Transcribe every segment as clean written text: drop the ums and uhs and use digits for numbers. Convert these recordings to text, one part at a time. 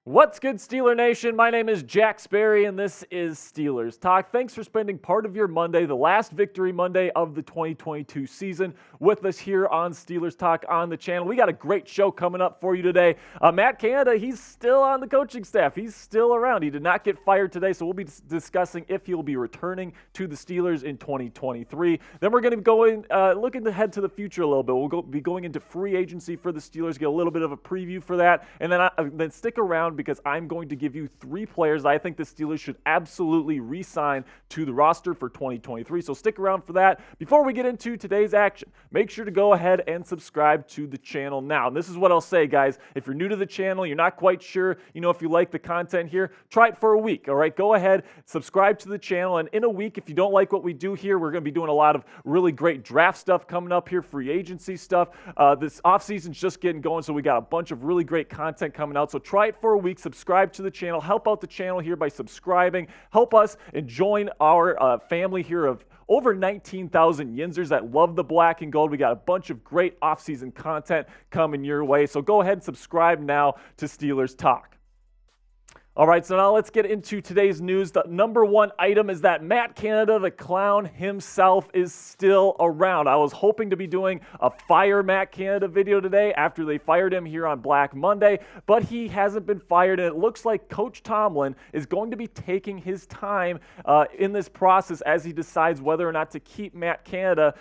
What's good, Steeler Nation? My name is Jack Sperry, and this is Steelers Talk. Thanks for spending part of your Monday, the last Victory Monday of the 2022 season, with us here on Steelers Talk on the channel. We got a great show coming up for you today. Matt Canada, he's still on the coaching staff. He's still around. He did not get fired today, so we'll be discussing if he'll be returning to the Steelers in 2023. Then we're going to go in, looking ahead to the future a little bit. We'll be going into free agency for the Steelers, get a little bit of a preview for that, and then stick around because I'm going to give you three players I think the Steelers should absolutely re-sign to the roster for 2023. So stick around for that. Before we get into today's action, make sure to go ahead and subscribe to the channel now. And this is what I'll say, guys. If you're new to the channel, you're not quite sure, if you like the content here, try it for a week, all right? Go ahead, subscribe to the channel, and in a week, if you don't like what we do here, we're going to be doing a lot of really great draft stuff coming up here, free agency stuff. This offseason's just getting going, so we got a bunch of really great content coming out. So try it for a week, subscribe to the channel, help out the channel here by subscribing, help us and join our family here of over 19,000 Yinzers that love the black and gold. We got a bunch of great offseason content coming your way, so go ahead and subscribe now to Steelers Talk. All right, so now let's get into today's news. The number one item is that Matt Canada, the clown himself, is still around. I was hoping to be doing a Fire Matt Canada video today after they fired him here on Black Monday, but he hasn't been fired, and it looks like Coach Tomlin is going to be taking his time in this process as he decides whether or not to keep Matt Canada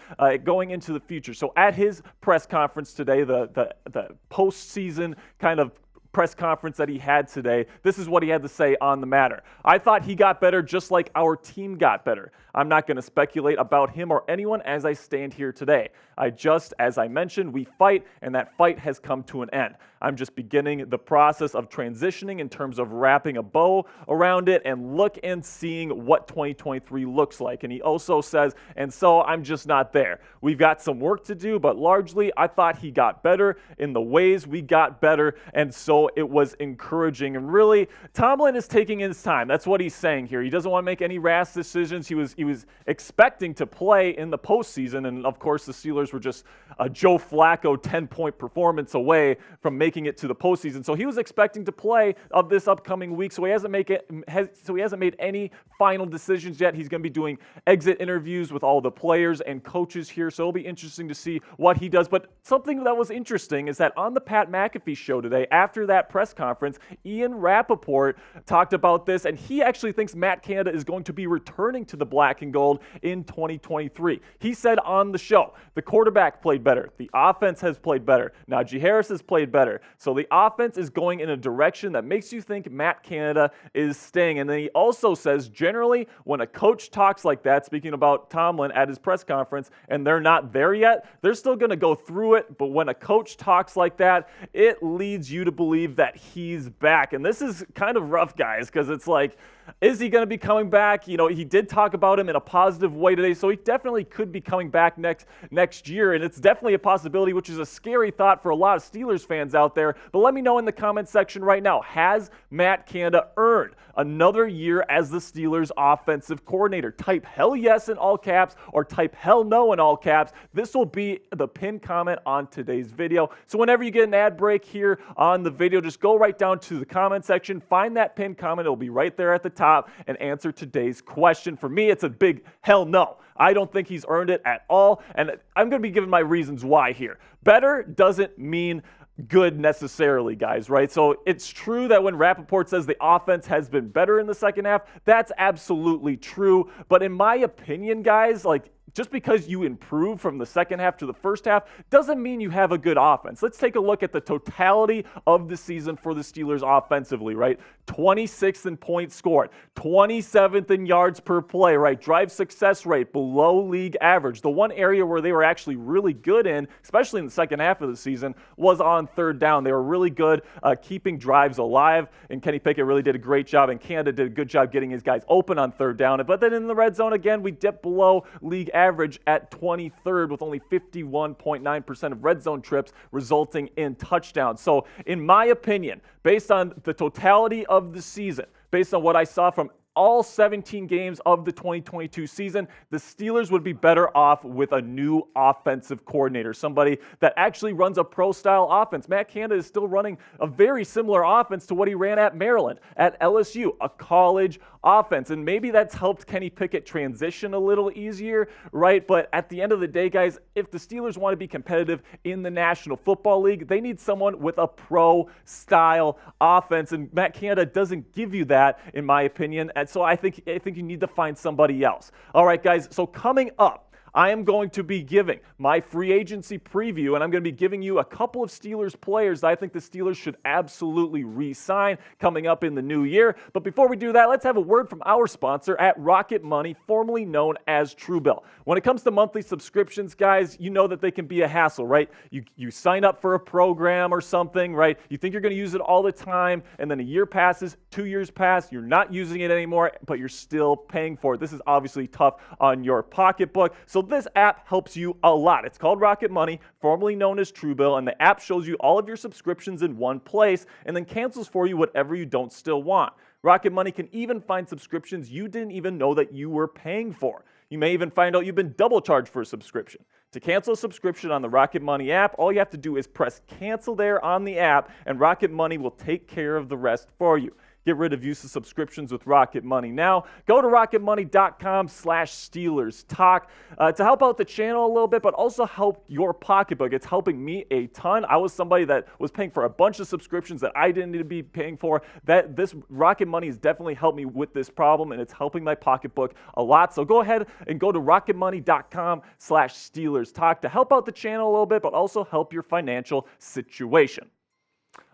going into the future. So at his press conference today, the postseason kind of press conference that he had today, this is what he had to say on the matter. I thought he got better just like our team got better. I'm not going to speculate about him or anyone as I stand here today. As I mentioned, we fight, and that fight has come to an end. I'm just beginning the process of transitioning in terms of wrapping a bow around it and look and seeing what 2023 looks like. And he also says, and so I'm just not there. We've got some work to do, but largely I thought he got better in the ways we got better, and so it was encouraging. And really, Tomlin is taking his time. That's what he's saying here. He doesn't want to make any rash decisions. He was expecting to play in the postseason, and of course the Steelers were just a Joe Flacco 10-point performance away from making it to the postseason. So he was expecting to play of this upcoming week. So he hasn't made any final decisions yet. He's going to be doing exit interviews with all the players and coaches here. So it'll be interesting to see what he does. But something that was interesting is that on the Pat McAfee show today, after that press conference, Ian Rappaport talked about this, and he actually thinks Matt Canada is going to be returning to the black and gold in 2023. He said on the show, the quarterback played better. The offense has played better. Najee Harris has played better. So the offense is going in a direction that makes you think Matt Canada is staying. And then he also says, generally, when a coach talks like that, speaking about Tomlin at his press conference, and they're not there yet, they're still going to go through it. But when a coach talks like that, it leads you to believe that he's back. And this is kind of rough, guys, because it's like, is he going to be coming back? He did talk about him in a positive way today, so he definitely could be coming back next year, and it's definitely a possibility, which is a scary thought for a lot of Steelers fans out there. But let me know in the comment section right now, has Matt Canada earned another year as the Steelers offensive coordinator? Type hell yes in all caps or type hell no in all caps. This will be the pinned comment on today's video. So whenever you get an ad break here on the video, just go right down to the comment section, find that pinned comment. It'll be right there at the top, and answer today's question. For me, it's a big hell no. I don't think he's earned it at all, and I'm going to be giving my reasons why here. Better doesn't mean good necessarily, guys, right? So it's true that when Rappaport says the offense has been better in the second half, that's absolutely true. But in my opinion, guys, just because you improve from the second half to the first half doesn't mean you have a good offense. Let's take a look at the totality of the season for the Steelers offensively, right? 26th in points scored, 27th in yards per play, right? Drive success rate below league average. The one area where they were actually really good in, especially in the second half of the season, was on third down. They were really good keeping drives alive, and Kenny Pickett really did a great job, and Canada did a good job getting his guys open on third down. But then in the red zone, again, we dipped below league average at 23rd with only 51.9% of red zone trips resulting in touchdowns. So in my opinion, based on the totality of the season, based on what I saw from all 17 games of the 2022 season, the Steelers would be better off with a new offensive coordinator, somebody that actually runs a pro-style offense. Matt Canada is still running a very similar offense to what he ran at Maryland, at LSU, a college offense. And maybe that's helped Kenny Pickett transition a little easier, right? But at the end of the day, guys, if the Steelers want to be competitive in the National Football League, they need someone with a pro-style offense. And Matt Canada doesn't give you that, in my opinion. And so I think you need to find somebody else. All right, guys, so coming up, I am going to be giving my free agency preview, and I'm going to be giving you a couple of Steelers players that I think the Steelers should absolutely re-sign coming up in the new year. But before we do that, let's have a word from our sponsor at Rocket Money, formerly known as Truebill. When it comes to monthly subscriptions, guys, you know that they can be a hassle, right? You sign up for a program or something, right? You think you're going to use it all the time, and then a year passes, 2 years pass, you're not using it anymore, but you're still paying for it. This is obviously tough on your pocketbook. So this app helps you a lot. It's called Rocket Money, formerly known as Truebill, and the app shows you all of your subscriptions in one place and then cancels for you whatever you don't still want. Rocket Money can even find subscriptions you didn't even know that you were paying for. You may even find out you've been double charged for a subscription. To cancel a subscription on the Rocket Money app, all you have to do is press cancel there on the app, and Rocket Money will take care of the rest for you. Get rid of use of subscriptions with Rocket Money now. Go to rocketmoney.com/Steelers Talk to help out the channel a little bit, but also help your pocketbook. It's helping me a ton. I was somebody that was paying for a bunch of subscriptions that I didn't need to be paying for. This Rocket Money has definitely helped me with this problem, and it's helping my pocketbook a lot. So go ahead and go to rocketmoney.com/Steelers Talk to help out the channel a little bit, but also help your financial situation.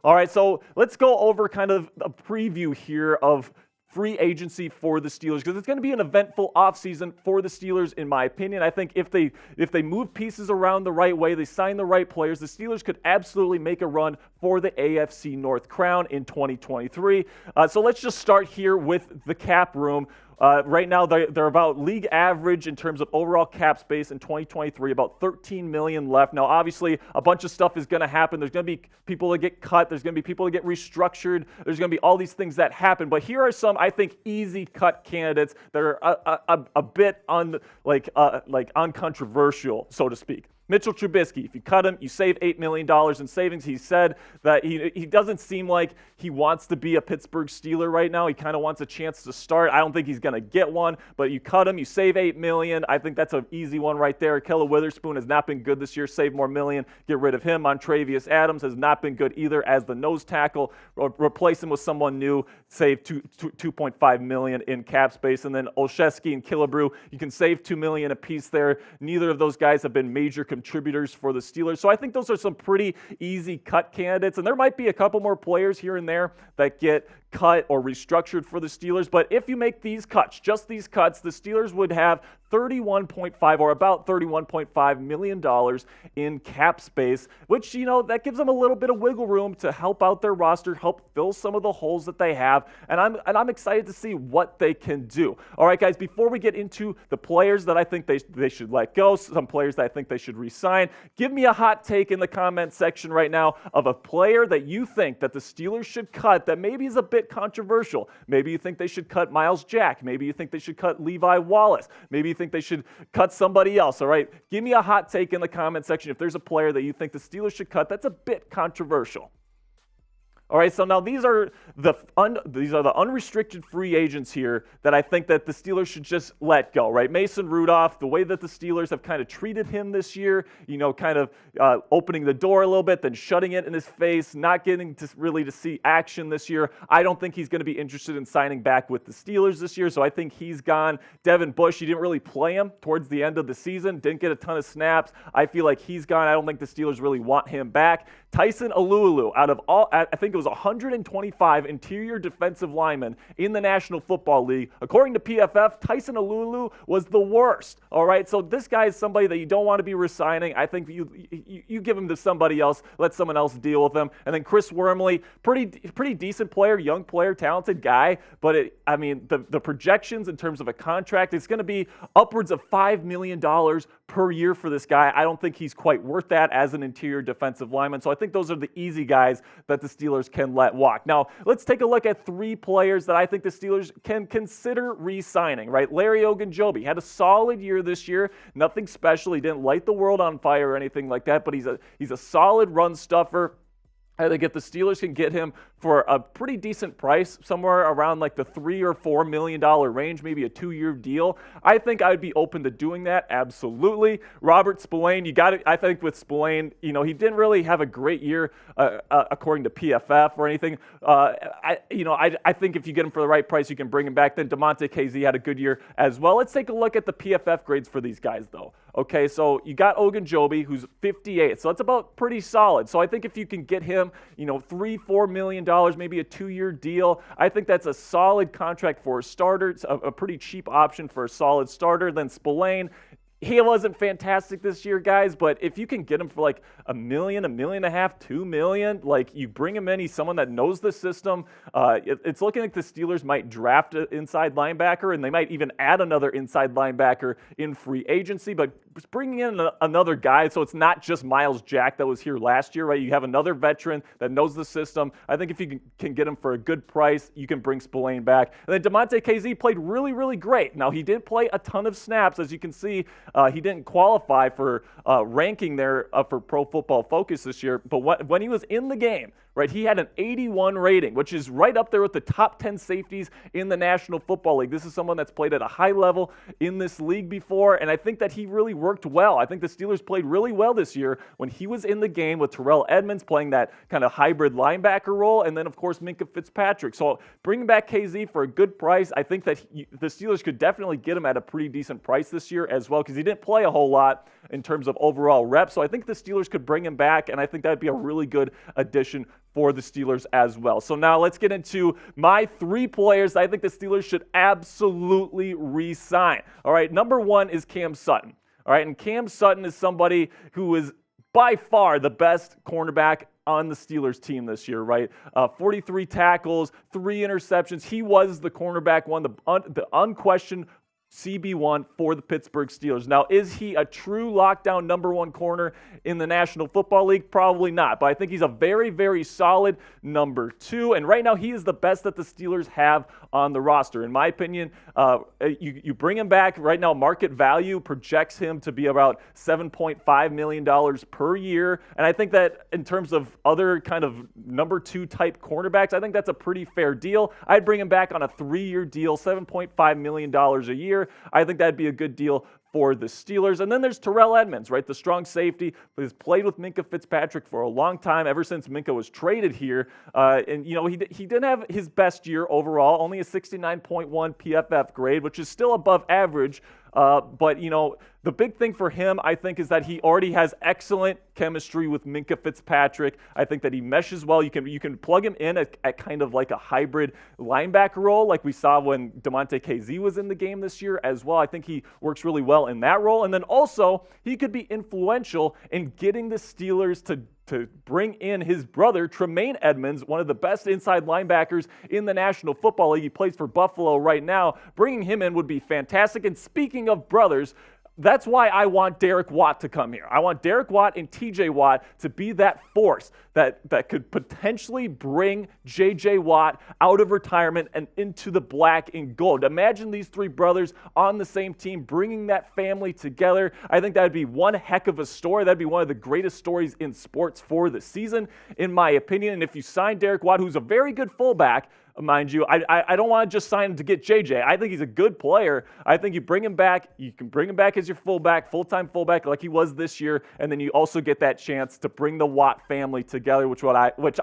All right, so let's go over kind of a preview here of free agency for the Steelers, because it's going to be an eventful offseason for the Steelers, in my opinion. I think if they move pieces around the right way, they sign the right players, the Steelers could absolutely make a run for the AFC North crown in 2023. So let's just start here with the cap room. Right now, they're about league average in terms of overall cap space in 2023, about $13 million left. Now, obviously, a bunch of stuff is going to happen. There's going to be people that get cut. There's going to be people that get restructured. There's going to be all these things that happen. But here are some, I think, easy cut candidates that are a bit uncontroversial, so to speak. Mitchell Trubisky, if you cut him, you save $8 million in savings. He said that he doesn't seem like he wants to be a Pittsburgh Steeler right now. He kind of wants a chance to start. I don't think he's going to get one, but you cut him, you save $8 million. I think that's an easy one right there. Kella Witherspoon has not been good this year. Save more million. Get rid of him. Montravius Adams has not been good either as the nose tackle. Replace him with someone new. Save $2.5 million in cap space. And then Olszewski and Killebrew, you can save $2 million apiece there. Neither of those guys have been major contributors for the Steelers. So I think those are some pretty easy cut candidates. And there might be a couple more players here and there that get cut or restructured for the Steelers. But if you make these cuts, just these cuts, the Steelers would have $31.5 or about $31.5 million in cap space, which, that gives them a little bit of wiggle room to help out their roster, help fill some of the holes that they have. And I'm excited to see what they can do. All right, guys, before we get into the players that I think they should let go, some players that I think they should re-sign, give me a hot take in the comment section right now of a player that you think that the Steelers should cut that maybe is a bit controversial. Maybe you think they should cut Myles Jack. Maybe you think they should cut Levi Wallace. Maybe you think they should cut somebody else. All right, give me a hot take in the comment section if there's a player that you think the Steelers should cut that's a bit controversial. All right, so now these are the unrestricted free agents here that I think that the Steelers should just let go, right? Mason Rudolph, the way that the Steelers have kind of treated him this year, kind of opening the door a little bit, then shutting it in his face, not getting to really to see action this year. I don't think he's going to be interested in signing back with the Steelers this year, so I think he's gone. Devin Bush, you didn't really play him towards the end of the season, didn't get a ton of snaps. I feel like he's gone. I don't think the Steelers really want him back. Tyson Alualu, out of all, I think it was 125 interior defensive linemen in the National Football League. According to PFF, Tyson Alualu was the worst. All right, so this guy is somebody that you don't want to be resigning. I think you give him to somebody else, let someone else deal with him. And then Chris Wormley, pretty decent player, young player, talented guy. But the projections in terms of a contract, it's going to be upwards of $5 million per year for this guy. I don't think he's quite worth that as an interior defensive lineman. So I think those are the easy guys that the Steelers can let walk. Now, let's take a look at 3 players that I think the Steelers can consider re-signing, right? Larry Ogunjobi had a solid year this year. Nothing special. He didn't light the world on fire or anything like that, but he's a solid run stuffer. I think if the Steelers can get him for a pretty decent price, somewhere around like the $3 or $4 million range, maybe a 2-year deal, I think I'd be open to doing that. Absolutely. Robert Spillane, I think with Spillane, he didn't really have a great year according to PFF or anything. I think if you get him for the right price, you can bring him back. Then DeMonte Casey had a good year as well. Let's take a look at the PFF grades for these guys, though. Okay, so you got Ogunjobi, who's 58, so that's about pretty solid. So I think if you can get him, $3-4 million, maybe a 2-year deal, I think that's a solid contract for a starter. It's a pretty cheap option for a solid starter. Then Spillane, he wasn't fantastic this year, guys, but if you can get him for like $1 million, $1.5 million, $2 million, like you bring him in, he's someone that knows the system. It's looking like the Steelers might draft an inside linebacker, and they might even add another inside linebacker in free agency, but bringing in another guy, so it's not just Myles Jack that was here last year, right? You have another veteran that knows the system. I think if you can get him for a good price, you can bring Spillane back. And then DeMonte Casey played really, really great. Now, he did play a ton of snaps, as you can see. He didn't qualify for ranking there for Pro Football Focus this year, but when he was in the game, right, he had an 81 rating, which is right up there with the top 10 safeties in the National Football League. This is someone that's played at a high level in this league before, and I think that he really worked well. I think the Steelers played really well this year when he was in the game with Terrell Edmunds playing that kind of hybrid linebacker role, and then, of course, Minkah Fitzpatrick. So bringing back KZ for a good price, I think that the Steelers could definitely get him at a pretty decent price this year as well, because he didn't play a whole lot in terms of overall reps. So I think the Steelers could bring him back, and I think that'd be a really good addition for the Steelers as well. So now let's get into my 3 players that I think the Steelers should absolutely re-sign. All right, number 1 is Cam Sutton. All right, and Cam Sutton is somebody who is by far the best cornerback on the Steelers team this year, right? 43 tackles, 3 interceptions. He was the cornerback one, the unquestioned CB1 for the Pittsburgh Steelers. Now, is he a true lockdown number 1 corner in the National Football League? Probably not, but I think he's a very, very solid number 2, and right now he is the best that the Steelers have on the roster. In my opinion, you bring him back right now, market value projects him to be about $7.5 million per year, and I think that in terms of other kind of number 2 type cornerbacks, I think that's a pretty fair deal. I'd bring him back on a 3-year deal, $7.5 million a year. I think that'd be a good deal for the Steelers. And then there's Terrell Edmunds, right? The strong safety who has played with Minkah Fitzpatrick for a long time, ever since Minkah was traded here. And he didn't have his best year overall, only a 69.1 PFF grade, which is still above average. But the big thing for him, I think, is that he already has excellent chemistry with Minkah Fitzpatrick. I think that he meshes well. You can plug him in at kind of like a hybrid linebacker role, like we saw when DeMonte KZ was in the game this year as well. I think he works really well in that role. And then also, he could be influential in getting the Steelers to bring in his brother, Tremaine Edmunds, one of the best inside linebackers in the National Football League. He plays for Buffalo right now. Bringing him in would be fantastic. And speaking of brothers, that's why I want Derek Watt to come here. I want Derek Watt and TJ Watt to be that force that could potentially bring JJ Watt out of retirement and into the black and gold. Imagine these 3 brothers on the same team, bringing that family together. I think that would be one heck of a story. That'd be one of the greatest stories in sports for the season, in my opinion. And if you sign Derek Watt, who's a very good fullback, mind you, I don't want to just sign him to get JJ. I think he's a good player. I think you bring him back. You can bring him back as your fullback, full-time fullback like he was this year, and then you also get that chance to bring the Watt family together, which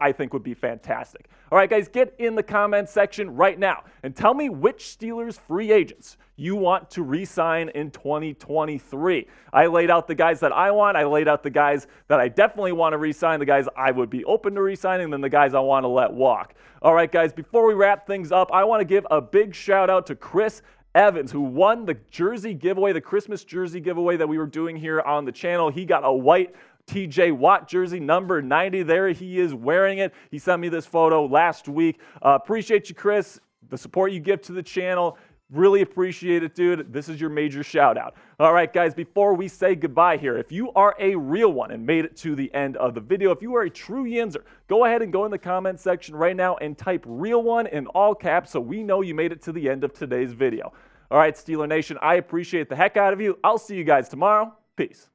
I think would be fantastic. All right, guys, get in the comment section right now and tell me which Steelers free agents you want to re-sign in 2023. I laid out the guys that I want. I laid out the guys that I definitely want to re-sign, the guys I would be open to re-signing, and then the guys I want to let walk. All right, guys, before we wrap things up, I want to give a big shout out to Chris Evans, who won the jersey giveaway, the Christmas jersey giveaway that we were doing here on the channel. He got a white TJ Watt jersey, number 90. There he is wearing it. He sent me this photo last week. Appreciate you, Chris, the support you give to the channel. Really appreciate it, dude. This is your major shout out. All right, guys, before we say goodbye here, if you are a real one and made it to the end of the video, if you are a true Yinzer, go ahead and go in the comment section right now and type real one in all caps so we know you made it to the end of today's video. All right, Steeler Nation, I appreciate the heck out of you. I'll see you guys tomorrow. Peace.